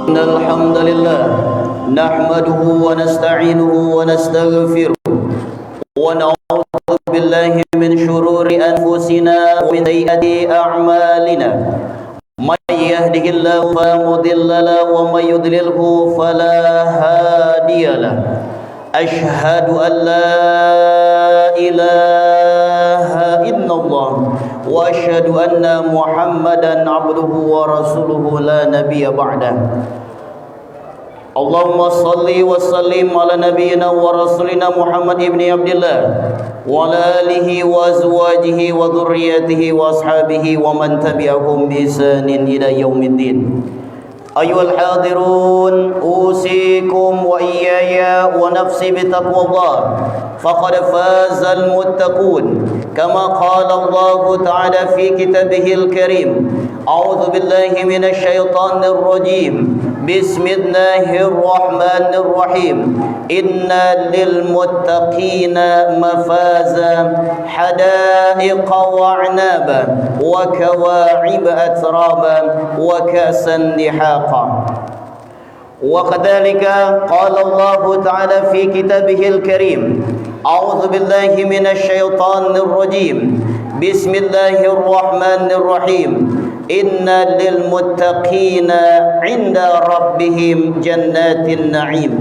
إن الحمد لله نحمده ونستعينه ونستغفره ونعوذ بالله من شرور أنفسنا ومن سيئات أعمالنا من يهده الله فلا مضل له ومن يضلله فلا هادي له أشهد أن لا إله إلا الله وأشهد أن محمدا عبده ورسوله لا نبي بعده اللهم صل وسلم على نبينا ورسولنا محمد بن عبد الله وعلى آله وأزواجه وذريته وأصحابه ومن تبعهم بإحسان إلى يوم الدين أيها الحاضرون أوصيكم وإياي ونفسي بتقوى الله فقد فاز المتقون كما قال الله تعالى في كتابه الكريم أعوذ بالله من الشيطان الرجيم بسم الله الرحمن الرحيم إن للمتقين مفازا حدائق وأعنابا وكواعب أترابا وكأسا دحاقا وكذلك قال الله تعالى في كتابه الكريم أعوذ بالله من الشيطان الرجيم بسم الله الرحمن الرحيم إن للمتقين عند ربهم جنات النعيم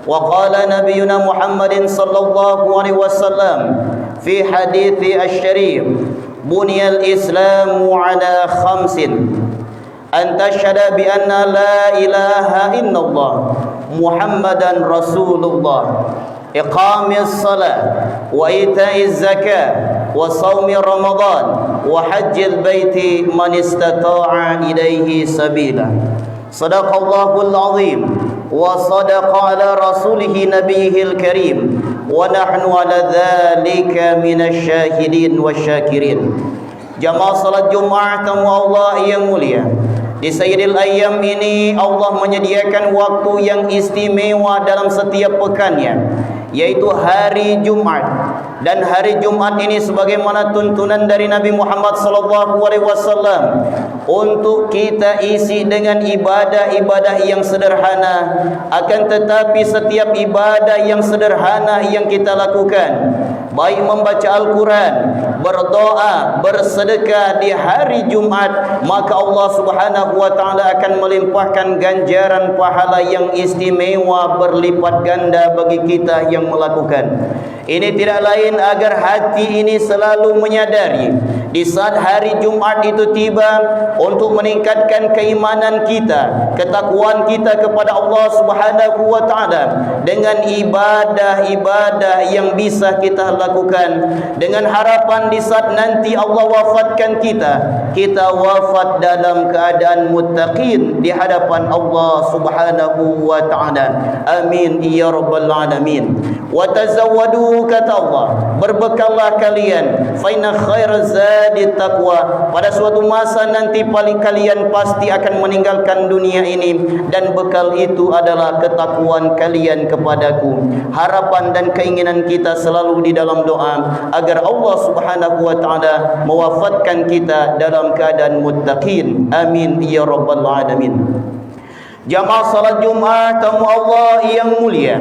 وقال نبينا محمد صلى الله عليه وسلم في حديث الشريف بني الإسلام على 5 أن تشهد بأن لا إله إلا الله محمدا رسول الله إقام الصلاة وإيتاء الزكاة وصوم رمضان وحج البيت من استطاع إليه سبيلا صدق الله العظيم وصدق على رسوله نبيه الكريم ونحن على ذلك من الشاهدين والشاكرين Jamaah salat Jumat tamu Allah yang mulia. Di Sayyidil Ayyam ini Allah menyediakan waktu yang istimewa dalam setiap pekannya, yaitu hari Jumat. Dan hari Jumat ini sebagaimana tuntunan dari Nabi Muhammad SAW untuk kita isi dengan ibadah-ibadah yang sederhana. Akan tetapi setiap ibadah yang sederhana yang kita lakukan, baik membaca Al-Quran, berdoa, bersedekah di hari Jumat, maka Allah Subhanahu wa ta'ala akan melimpahkan ganjaran pahala yang istimewa berlipat ganda bagi kita yang melakukan. Ini tidak lain agar hati ini selalu menyadari di saat hari Jumat itu tiba untuk meningkatkan keimanan kita, ketakwaan kita kepada Allah Subhanahu wa ta'ala dengan ibadah-ibadah yang bisa kita lakukan, dengan harapan di saat nanti Allah wafatkan kita wafat dalam keadaan muttaqin di hadapan Allah Subhanahu wa ta'ala. Amin ya rabbal alamin. Wa tazawwadu, kata Allah, berbekallah kalian, fa inna khairaz zadi taqwa. Pada suatu masa nanti paling kalian pasti akan meninggalkan dunia ini, dan bekal itu adalah ketakwaan kalian kepadaku. Harapan dan keinginan kita selalu di dalam doa agar Allah Subhanahu wa ta'ala mewafatkan kita dalam keadaan muttaqin. Amin ya rabbal alamin. Jamaah salat Jumat tamu Allah yang mulia,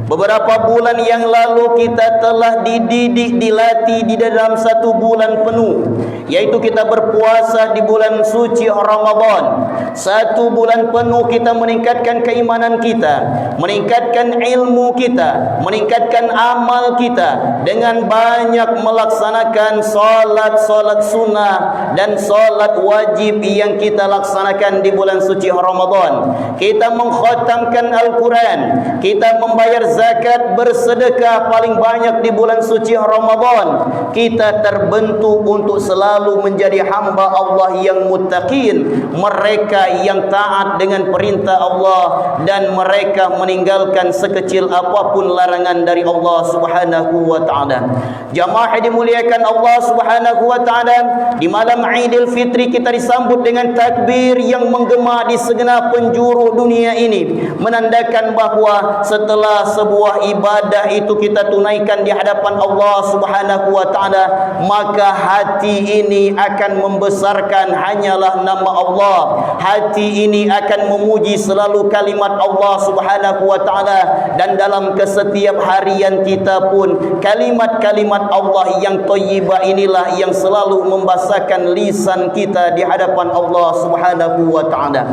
beberapa bulan yang lalu kita telah dididik, dilatih di dalam 1 bulan penuh, yaitu kita berpuasa di bulan suci Ramadan. 1 bulan penuh kita meningkatkan keimanan kita, meningkatkan ilmu kita, meningkatkan amal kita dengan banyak melaksanakan solat sunnah dan solat wajib yang kita laksanakan di bulan suci Ramadan. Kita mengkhatamkan Al-Quran, kita membayar zakat, bersedekah paling banyak di bulan suci Ramadan. Kita terbentuk untuk selalu menjadi hamba Allah yang muttaqin, mereka yang taat dengan perintah Allah dan mereka meninggalkan sekecil apapun larangan dari Allah Subhanahu wa ta'ala. Jamaah dimuliakan Allah Subhanahu wa ta'ala, di malam Idul Fitri kita disambut dengan takbir yang menggema di segenap penjuru dunia ini, menandakan bahawa setelah sebuah ibadah itu kita tunaikan di hadapan Allah Subhanahu wa taala, maka hati ini akan membesarkan hanyalah nama Allah. Hati ini akan memuji selalu kalimat Allah Subhanahu wa taala, dan dalam kesetiap harian kita pun kalimat-kalimat Allah yang thayyibah inilah yang selalu membasahkan lisan kita di hadapan Allah Subhanahu wa taala.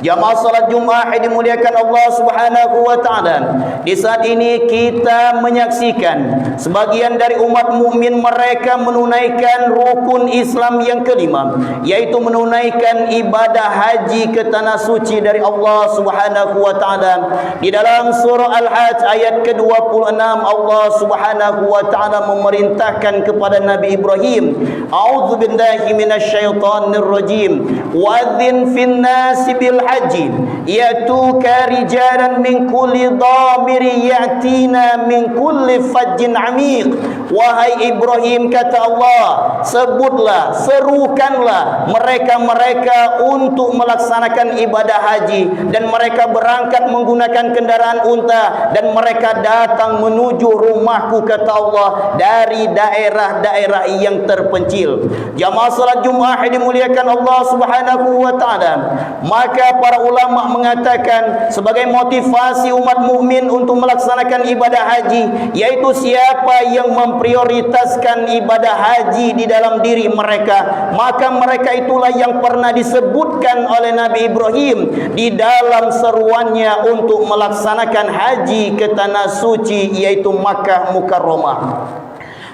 Jamaah salat Jumat yang dimuliakan Allah Subhanahu wa taala, di saat ini kita menyaksikan sebagian dari umat mukmin mereka menunaikan rukun Islam yang kelima, yaitu menunaikan ibadah haji ke tanah suci dari Allah Subhanahu wa taala. Di dalam surah Al-Hajj ayat ke-26, Allah Subhanahu wa taala memerintahkan kepada Nabi Ibrahim, a'udzubillahi minasyaitonir rajim, wa'adzin fin nasi bil haji yatuka rijalan min kulli dhamiri yatina min kulli fajjin amiq. Wahai Ibrahim, kata Allah, sebutlah, serukanlah mereka-mereka untuk melaksanakan ibadah haji, dan mereka berangkat menggunakan kendaraan unta, dan mereka datang menuju rumahku, kata Allah, dari daerah-daerah yang terpencil. Jamaah salat Jumat yang dimuliakan Allah Subhanahu wa taala, maka para ulama mengatakan sebagai motivasi umat mukmin untuk melaksanakan ibadah haji, yaitu siapa yang memprioritaskan ibadah haji di dalam diri mereka, maka mereka itulah yang pernah disebutkan oleh Nabi Ibrahim di dalam seruannya untuk melaksanakan haji ke tanah suci, yaitu Makkah Mukarramah.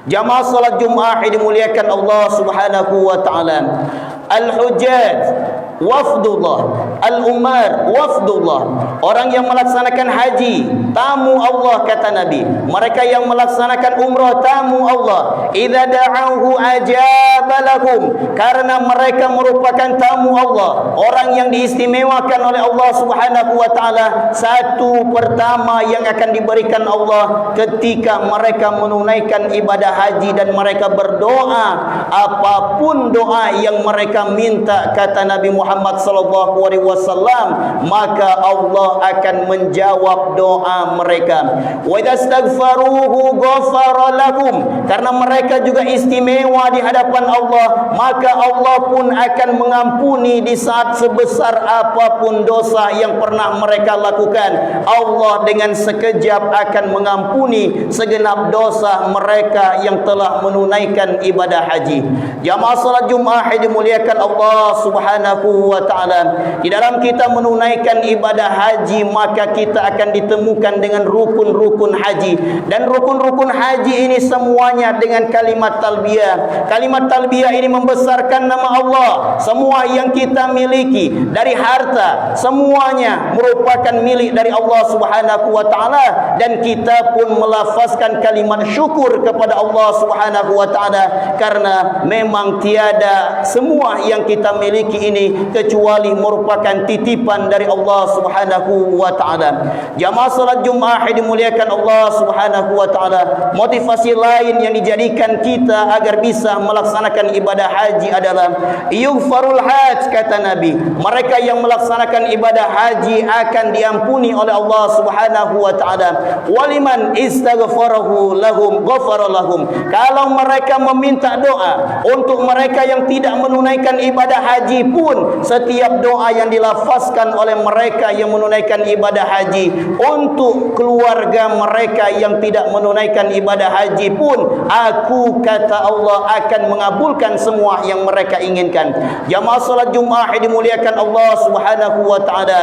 Jamaah salat Jumat yang dimuliakan Allah Subhanahu wa taala, al-hujjaj wafdullah, al-umar wafdullah, orang yang melaksanakan haji tamu Allah, kata Nabi. Mereka yang melaksanakan umrah tamu Allah. Idza da'ahu ajaba lahum, karena mereka merupakan tamu Allah, orang yang diistimewakan oleh Allah Subhanahu wa taala. Satu pertama yang akan diberikan Allah ketika mereka menunaikan ibadah haji dan mereka berdoa, apapun doa yang mereka minta, kata Nabi Muhammad sallallahu alaihi wasallam, maka Allah akan menjawab doa mereka. Wa idastaghfaruhu ghafara lahum, karena mereka juga istimewa di hadapan Allah, maka Allah pun akan mengampuni di saat sebesar apapun dosa yang pernah mereka lakukan. Allah dengan sekejap akan mengampuni segenap dosa mereka yang telah menunaikan ibadah haji. Jamaah salat Jumat yang dimuliakan Allah Subhanahu wa taala, di dalam kita menunaikan ibadah haji, maka kita akan ditemukan dengan rukun-rukun haji, dan rukun-rukun haji ini semuanya dengan kalimat talbiyah. Kalimat talbiyah ini membesarkan nama Allah. Semua yang kita miliki dari harta, semuanya merupakan milik dari Allah Subhanahu wa taala, dan kita pun melafazkan kalimat syukur kepada Allah Subhanahu wa taala, karena memang tiada semua yang kita miliki ini kecuali merupakan titipan dari Allah Subhanahu wa taala. Jamaah salat Jumat yang dimuliakan Allah Subhanahu wa taala, motivasi lain yang dijadikan kita agar bisa melaksanakan ibadah haji adalah yughfarul hajj, kata Nabi. Mereka yang melaksanakan ibadah haji akan diampuni oleh Allah Subhanahu wa taala. Waliman istaghfarahu lahum ghafara lahum, kalau mereka meminta doa untuk mereka yang tidak menunaikan ibadah haji pun, setiap doa yang dilafazkan oleh mereka yang menunaikan ibadah haji untuk keluarga mereka yang tidak menunaikan ibadah haji pun, aku, kata Allah, akan mengabulkan semua yang mereka inginkan. Jamaah salat Jumat yang dimuliakan Allah Subhanahu wa taala,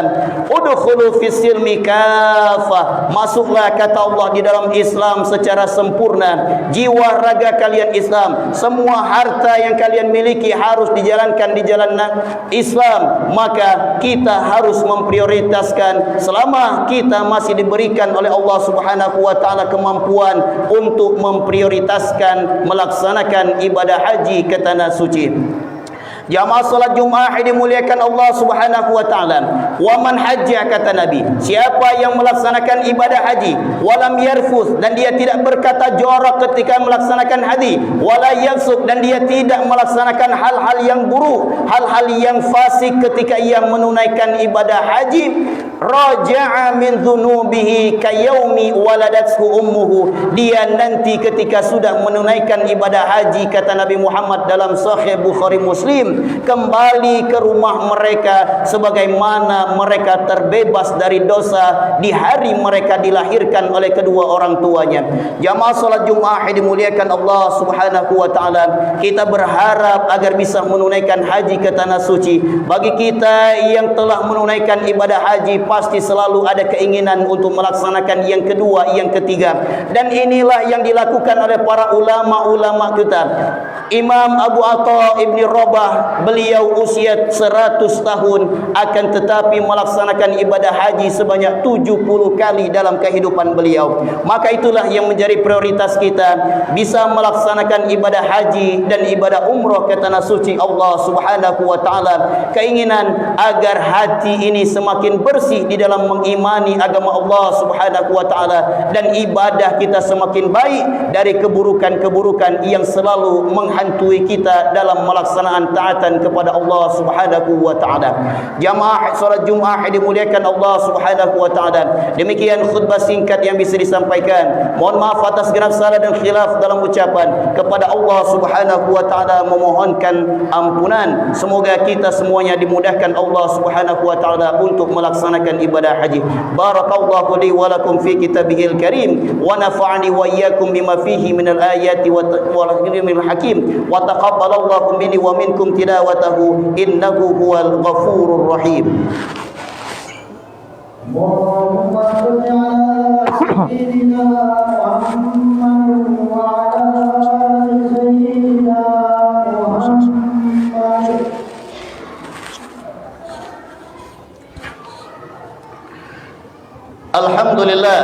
udkhulu fis silmi kafah, masuklah, kata Allah, di dalam Islam secara sempurna. Jiwa raga kalian Islam, semua harta yang kalian miliki harus dijalankan di jalan Islam. Maka kita harus memprioritaskan, selama kita masih diberikan oleh Allah Subhanahu wa taala kemampuan untuk memprioritaskan melaksanakan ibadah haji ke tanah suci. Jamaah salat Jumat yang dimuliakan Allah Subhanahu wa taala, wa man hajja, kata Nabi, siapa yang melaksanakan ibadah haji, walam yarfuth, dan dia tidak berkata jorok ketika melaksanakan haji, wala yafsuk, dan dia tidak melaksanakan hal-hal yang buruk, hal-hal yang fasik ketika ia menunaikan ibadah haji, raja'a min dhunubihi kayaumi waladathu ummuhu. Dia nanti ketika sudah menunaikan ibadah haji, kata Nabi Muhammad dalam Sahih Bukhari Muslim, kembali ke rumah mereka sebagaimana mereka terbebas dari dosa di hari mereka dilahirkan oleh kedua orang tuanya. Jamaah salat Jumat yang dimuliakan Allah Subhanahu wa taala, kita berharap agar bisa menunaikan haji ke tanah suci. Bagi kita yang telah menunaikan ibadah haji, pasti selalu ada keinginan untuk melaksanakan yang kedua, yang ketiga. Dan inilah yang dilakukan oleh para ulama-ulama kita. Imam Abu Atha Ibni Rabah, beliau usia 100 tahun, akan tetapi melaksanakan ibadah haji sebanyak 70 kali dalam kehidupan beliau. Maka itulah yang menjadi prioritas kita, bisa melaksanakan ibadah haji dan ibadah umrah ke tanah suci Allah Subhanahu wa taala. Keinginan agar hati ini semakin bersih di dalam mengimani agama Allah Subhanahu wa taala, dan ibadah kita semakin baik dari keburukan-keburukan yang selalu menghantui kita dalam melaksanaan taatan kepada Allah Subhanahu wa taala. Jamaah salat Jumat yang dimuliakan Allah Subhanahu wa taala, demikian khutbah singkat yang bisa disampaikan. Mohon maaf atas genap salah dan khilaf dalam ucapan. Kepada Allah Subhanahu wa taala memohonkan ampunan. Semoga kita semuanya dimudahkan Allah Subhanahu wa taala untuk melaksanakan ibadah haji. Barakallahu li wa lakum fi kitabihil karim, wa nafa'ani wa iyyakum bima fihi minal ayati wal hikmil hakim, wa taqabbalallahu minni wa minkum tilawatahu innahu huwal ghafurur rahim. Allahumma salli ala sayyidina Muhammad wa ala ali sayyidina Muhammad. Alhamdulillah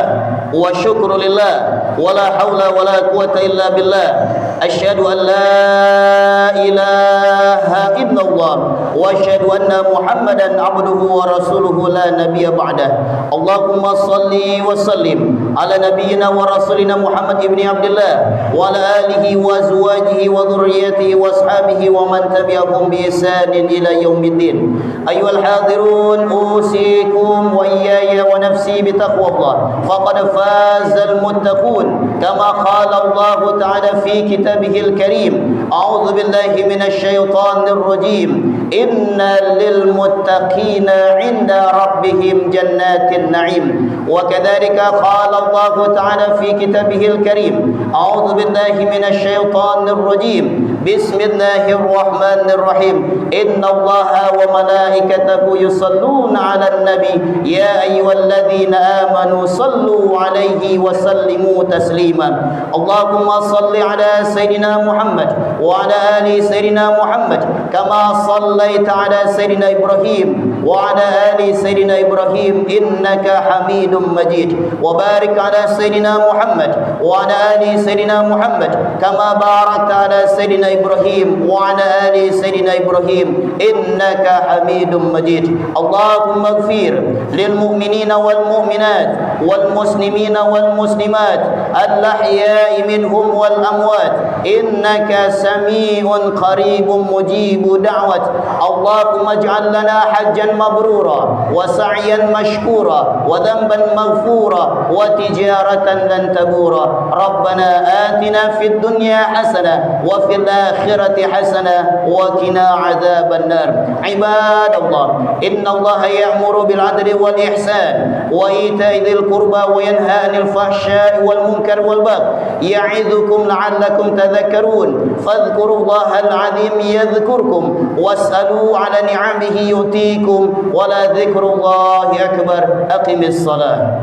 wa syukrulillah wa la hawla wa la quwata illa billah. Asyhadu an la ilaha illallah wa asyhadu anna Muhammadan abduhu wa rasuluhu la nabiyya ba'dah. Allahumma salli wa sallim ala nabiyyina wa rasulina Muhammad ibni Abdullah wa ala alihi wa azwajihi wa dhurriyyatihi wa ashabihi wa man tabi'ahum bi ihsanin ila yaumiddin. Ayyuhal hadirun, usikum wa iyaya wa nafsi bitaqwallah. Faqad fazal muttaqun kama qala Allah ta'ala fi kitabihil karim. A'udzu billahi minasy syaithanir rajim. Innal lil muttaqina 'inda rabbihim jannatin na'im. Wa kadzalika qala Allah ta'ala fi kitabihil karim. A'udzu billahi minasy syaithanir rajim. Bismillahirrahmanirrahim. Innallaha wa malaikatahu yusalluna 'alan nabi ya ayyuhalladzina amanu sallu 'alaihi wa sallimu taslima. Allahumma salli 'ala sayyidina Muhammad wa 'ala ali sayyidina Muhammad kama sallaita 'ala sayyidina Ibrahim wa 'ala ali sayyidina Ibrahim innaka Hamidum Majid. Wa barik 'ala sayyidina Muhammad wa 'ala ali sayyidina Muhammad kama barakta 'ala sayyidina Ibrahim wa 'ala ali sayyidina Ibrahim innaka Hamidum Majid. Allahumma ighfir lil mu'minina wal mu'minat wal muslimina wal muslimat al ahya'i minhum wal amwat innaka sami'un qaribun mujibu da'wat. Allahumma ij'al lana hajjan mabrura wa sa'yan mashkura wa dhanban maghfura wa tijaratan lan tabura. Rabbana atina fid dunya hasanah wa fil akhirati hasanah wa qina adzaban nar. Ibadallah, innallaha ya'muru bil 'adli wal ihsan wa ita'i dzil qurba wa yanha 'anil fahsya'i wal munkar wal baghi ya'idzukum la'allakum tadhakkarun. Fadhkurullahal 'azim yadhkurkum was'alu 'ala ni'amihi yutikum wa la dzikrullahi akbar. Aqimis shalah.